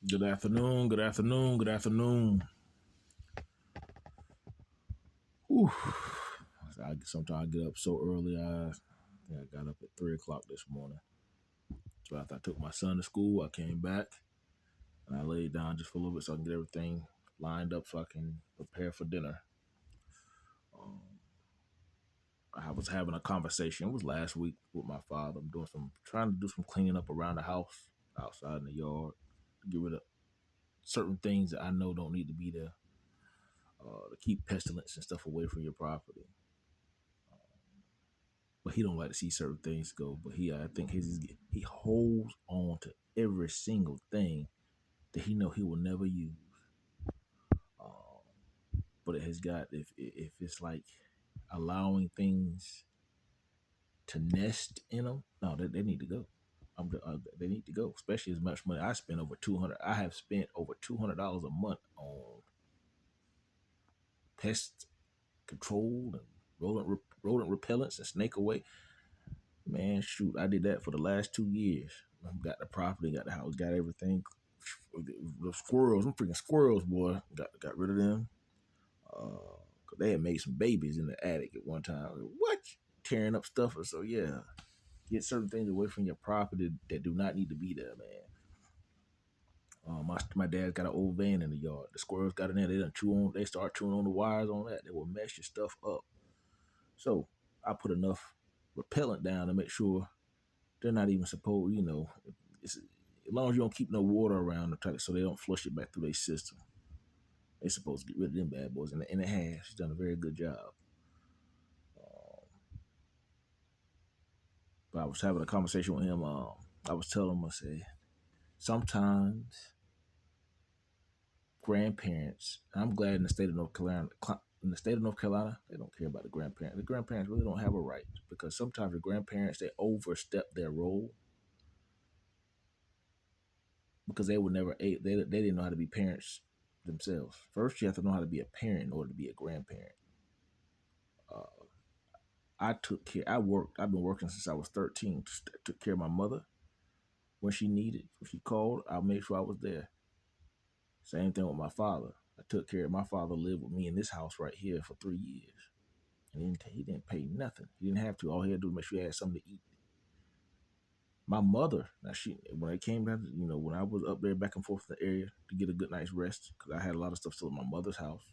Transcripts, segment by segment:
Good afternoon, good afternoon, good afternoon. Whew. Sometimes I get up so early. I got up at 3 o'clock this morning. So after I took my son to school, I came back and I laid down just for a little bit so I can get everything lined up so I can prepare for dinner. Um, I was having a conversation. It was last week with my father. I'm trying to do some cleaning up around the house, outside in the yard, to get rid of certain things that I know don't need to be there, to keep pestilence and stuff away from your property. But he don't like to see certain things go. But I think he holds on to every single thing that he know he will never use. But it has got if it's like allowing things to nest in them, no, they need to go. They need to go, especially as much money I spend over 200. I have spent over $200 a month on pest control and rodent repellents and snake away. Man, shoot, I did that for the last 2 years. Got the property, got the house, got everything. The squirrels, them freaking squirrels, boy, got rid of them. Cause they had made some babies in the attic at one time. What? Tearing up stuff. So yeah, get certain things away from your property that do not need to be there, man. My dad got an old van in the yard. The squirrels got in there. They start chewing on the wires on that. They will mess your stuff up. So I put enough repellent down to make sure they're not even supposed, as long as you don't keep no water around them, so they don't flush it back through their system. They supposed to get rid of them bad boys, and it has. She's done a very good job. But I was having a conversation with him. I was telling him, I said, sometimes grandparents. I'm glad in the state of North Carolina. They don't care about the grandparents. The grandparents really don't have a right because sometimes the grandparents they overstep their role because they would never they didn't know how to be parents themselves. First, you have to know how to be a parent in order to be a grandparent. I took care. I worked. I've been working since I was 13. Took care of my mother when she needed. When she called, I made sure I was there. Same thing with my father. I took care of my father. Lived with me in this house right here for 3 years, and he didn't pay nothing. He didn't have to. All he had to do was make sure he had something to eat. My mother, now when it came down, when I was up there back and forth in the area to get a good night's rest, because I had a lot of stuff still in my mother's house.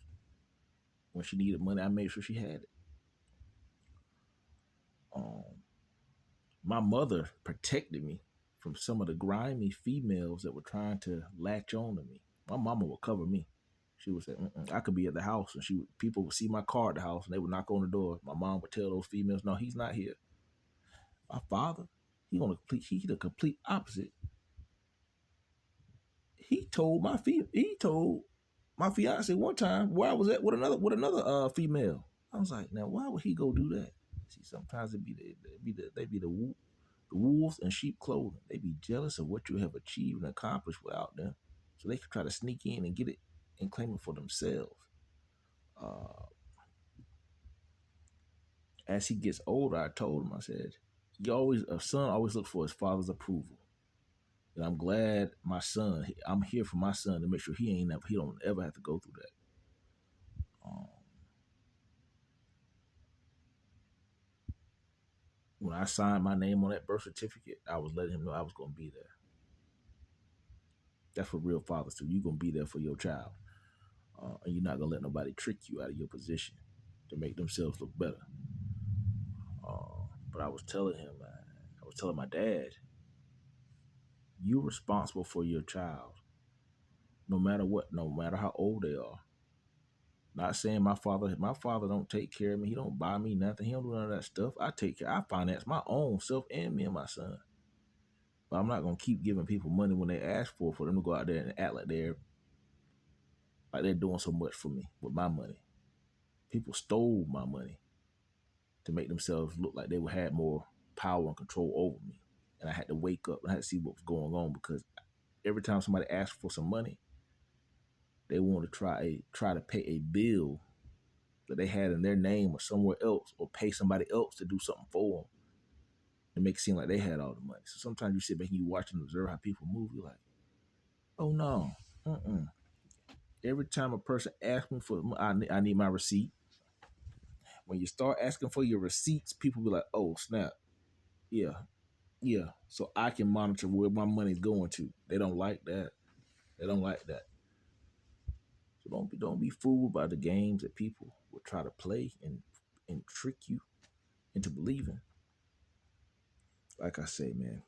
When she needed money, I made sure she had it. Um, my mother protected me from some of the grimy females that were trying to latch on to me. My mama would cover me. She would say, I could be at the house, and people would see my car at the house, and they would knock on the door. My mom would tell those females, "No, he's not here." My father, he the complete opposite. He told my fiance one time where I was at with another female. I was like, now why would he go do that? See, sometimes they be the wolves in sheep clothing. They be jealous of what you have achieved and accomplished without them, so they can try to sneak in and get it and claim it for themselves. Uh, as he gets older, I told him, I said, a son always looks for his father's approval. And I'm glad I'm here for my son to make sure he don't ever have to go through that. Um, when I signed my name on that birth certificate, I was letting him know I was going to be there. That's what real fathers do. You're going to be there for your child. And you're not going to let nobody trick you out of your position to make themselves look better. But I was telling him, I was telling my dad, you're responsible for your child, no matter what, no matter how old they are. Not saying my father don't take care of me. He don't buy me nothing. He don't do none of that stuff. I finance my own self and me and my son. But I'm not gonna keep giving people money when they ask for them to go out there and act like they're doing so much for me with my money. People stole my money to make themselves look like they had more power and control over me. And I had to wake up and I had to see what was going on because every time somebody asked for some money, they wanted to try to pay a bill that they had in their name or somewhere else, or pay somebody else to do something for them to make it seem like they had all the money. So sometimes you sit back and you watch and observe how people move. You're like, Oh no. Mm-mm. Every time a person asks me for, I need my receipt. When you start asking for your receipts, people be like, "Oh snap, yeah, yeah." So I can monitor where my money's going to. They don't like that. They don't like that. So don't be fooled by the games that people will try to play and trick you into believing. Like I say, man,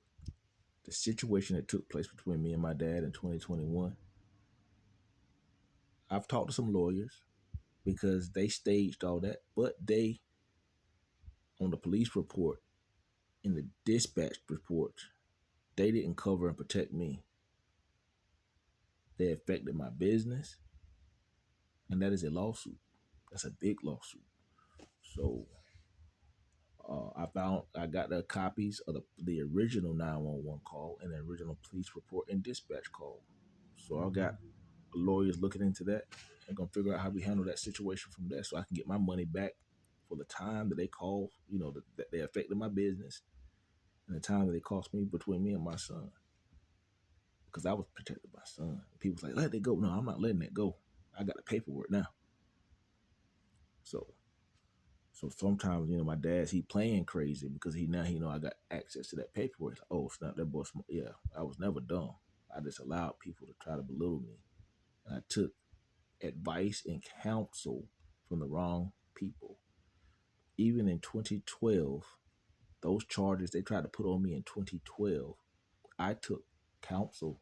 the situation that took place between me and my dad in 2021, I've talked to some lawyers because they staged all that, but they, on the police report, in the dispatch report, they didn't cover and protect me. They affected my business, and that is a lawsuit. That's a big lawsuit. So I got the copies of the original 911 call and the original police report and dispatch call. So I got lawyers looking into that and gonna figure out how we handle that situation from there, so I can get my money back for the time that they call, that they affected my business and the time that they cost me between me and my son. Because I was protected my son. People's like, let it go. No, I'm not letting it go. I got the paperwork now. So sometimes, my dad's he playing crazy because he know I got access to that paperwork. Like, oh snap, that boy yeah, I was never dumb. I just allowed people to try to belittle me. And I took advice and counsel from the wrong people. Even in 2012, those charges they tried to put on me in 2012, I took counsel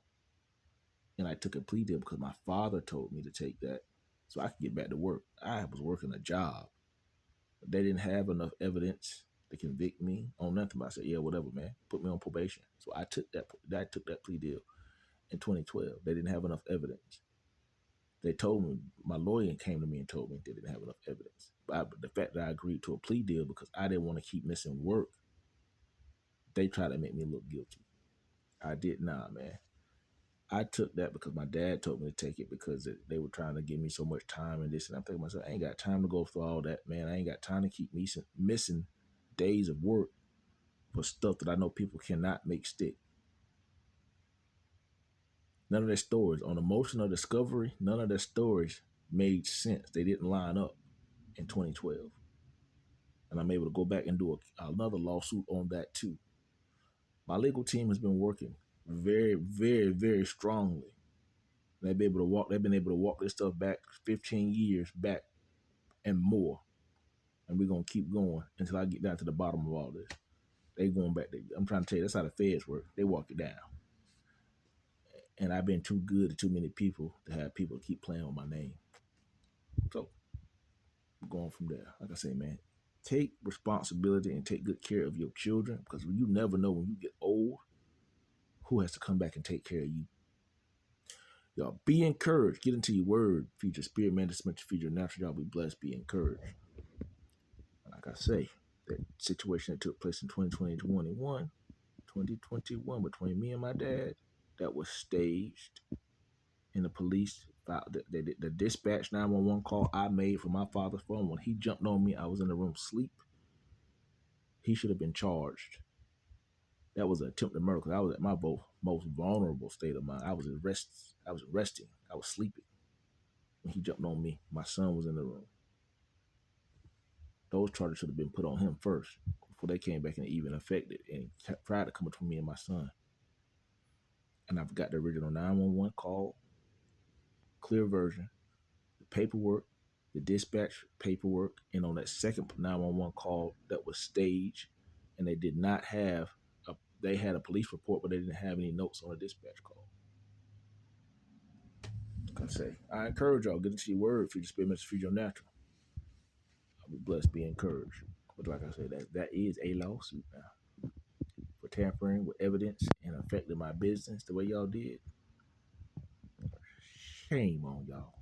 and I took a plea deal because my father told me to take that so I could get back to work. I was working a job. They didn't have enough evidence to convict me on nothing. But I said, yeah, whatever, man. Put me on probation. So I took that plea deal in 2012. They didn't have enough evidence. They told me, my lawyer came to me and told me they didn't have enough evidence. But the fact that I agreed to a plea deal because I didn't want to keep missing work, they tried to make me look guilty. I did not, man. I took that because my dad told me to take it because they were trying to give me so much time and this. And I'm thinking to myself, I ain't got time to go through all that, man. I ain't got time to keep missing days of work for stuff that I know people cannot make stick. None of their stories on emotional discovery, none of their stories made sense. They didn't line up in 2012. And I'm able to go back and do another lawsuit on that too. My legal team has been working very, very, very strongly. They've been able to walk this stuff back 15 years back and more. And we're gonna keep going until I get down to the bottom of all this. They going back there. I'm trying to tell you that's how the feds work. They walk it down. And I've been too good to too many people to have people keep playing on my name. So we're going from there. Like I say, man, take responsibility and take good care of your children because you never know when you get old who has to come back and take care of you. Y'all be encouraged. Get into your word. Feed your spirit, man. This much feed your natural. Y'all be blessed. Be encouraged. Like I say, that situation that took place in 2021 between me and my dad, that was staged. And the police, the dispatch 911 call I made from my father's phone when he jumped on me, I was in the room sleep. He should have been charged. That was an attempted murder because I was at my most vulnerable state of mind. I was resting. I was sleeping when he jumped on me. My son was in the room. Those charges should have been put on him first before they came back and even affected and tried to come between me and my son. And I've got the original 911 call, clear version, the paperwork, the dispatch paperwork, and on that second 911 call that was staged, and they did not have they had a police report, but they didn't have any notes on a dispatch call. Like I say, I encourage y'all, get into your word, feed your spirit, feed your natural. I'll be blessed, be encouraged. But like I said, that is a lawsuit now for tampering with evidence and affecting my business the way y'all did. Shame on y'all.